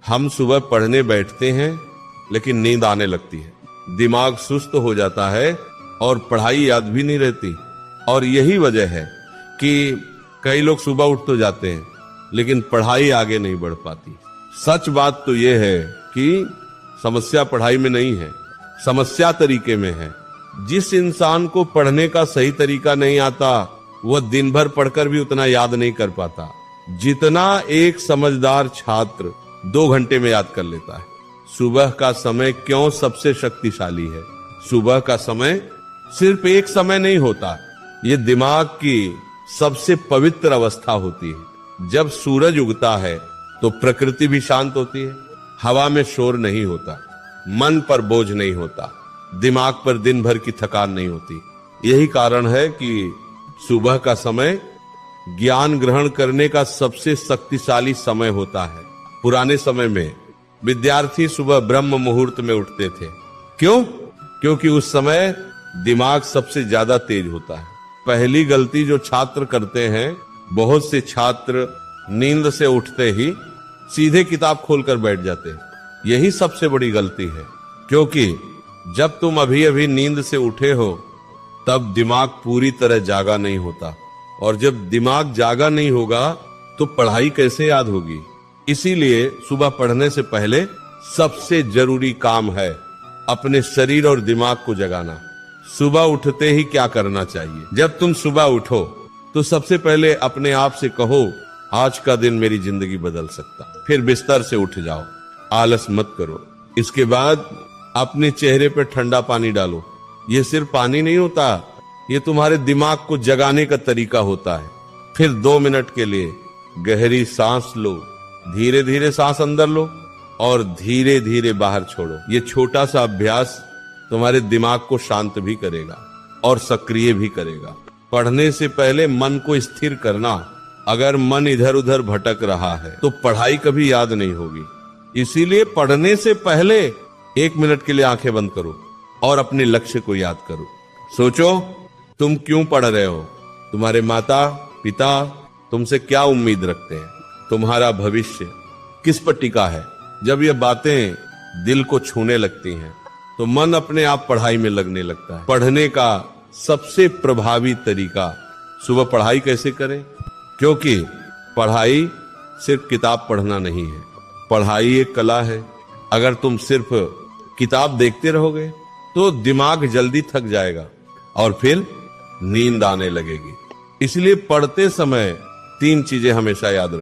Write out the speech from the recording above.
हम सुबह पढ़ने बैठते हैं लेकिन नींद आने लगती है, दिमाग सुस्त हो जाता है और पढ़ाई याद भी नहीं रहती। और यही वजह है कि कई लोग सुबह उठ तो जाते हैं लेकिन पढ़ाई आगे नहीं बढ़ पाती। सच बात तो यह है कि समस्या पढ़ाई में नहीं है, समस्या तरीके में है। जिस इंसान को पढ़ने का सही तरीका नहीं आता वह दिन भर पढ़कर भी उतना याद नहीं कर पाता जितना एक समझदार छात्र 2 घंटे में याद कर लेता है। सुबह का समय क्यों सबसे शक्तिशाली है? सुबह का समय सिर्फ एक समय नहीं होता, ये दिमाग की सबसे पवित्र अवस्था होती है। जब सूरज उगता है तो प्रकृति भी शांत होती है, हवा में शोर नहीं होता, मन पर बोझ नहीं होता, दिमाग पर दिन भर की थकान नहीं होती। यही कारण है कि सुबह का समय ज्ञान ग्रहण करने का सबसे शक्तिशाली समय होता है। पुराने समय में विद्यार्थी सुबह ब्रह्म मुहूर्त में उठते थे। क्यों? क्योंकि उस समय दिमाग सबसे ज्यादा तेज होता है। पहली गलती जो छात्र करते हैं, बहुत से छात्र नींद से उठते ही सीधे किताब खोलकर बैठ जाते हैं। यही सबसे बड़ी गलती है, क्योंकि जब तुम अभी अभी नींद से उठे हो तब दिमाग पूरी तरह जागा नहीं होता, और जब दिमाग जागा नहीं होगा तो पढ़ाई कैसे याद होगी। इसीलिए सुबह पढ़ने से पहले सबसे जरूरी काम है अपने शरीर और दिमाग को जगाना। सुबह उठते ही क्या करना चाहिए? जब तुम सुबह उठो तो सबसे पहले अपने आप से कहो, आज का दिन मेरी जिंदगी बदल सकता। फिर बिस्तर से उठ जाओ, आलस मत करो। इसके बाद अपने चेहरे पर ठंडा पानी डालो। ये सिर्फ पानी नहीं होता, ये तुम्हारे दिमाग को जगाने का तरीका होता है। फिर 2 मिनट के लिए गहरी सांस लो, धीरे धीरे सांस अंदर लो और धीरे धीरे बाहर छोड़ो। ये छोटा सा अभ्यास तुम्हारे दिमाग को शांत भी करेगा और सक्रिय भी करेगा। पढ़ने से पहले मन को स्थिर करना। अगर मन इधर उधर भटक रहा है तो पढ़ाई कभी याद नहीं होगी। इसीलिए पढ़ने से पहले 1 मिनट के लिए आंखें बंद करो और अपने लक्ष्य को याद करो। सोचो तुम क्यों पढ़ रहे हो, तुम्हारे माता पिता तुमसे क्या उम्मीद रखते हैं, तुम्हारा भविष्य किस पर टिका है। जब ये बातें दिल को छूने लगती हैं तो मन अपने आप पढ़ाई में लगने लगता है। पढ़ने का सबसे प्रभावी तरीका, सुबह पढ़ाई कैसे करें? क्योंकि पढ़ाई सिर्फ किताब पढ़ना नहीं है, पढ़ाई एक कला है। अगर तुम सिर्फ किताब देखते रहोगे तो दिमाग जल्दी थक जाएगा और फिर नींद आने लगेगी। इसलिए पढ़ते समय 3 चीजें हमेशा याद रखें।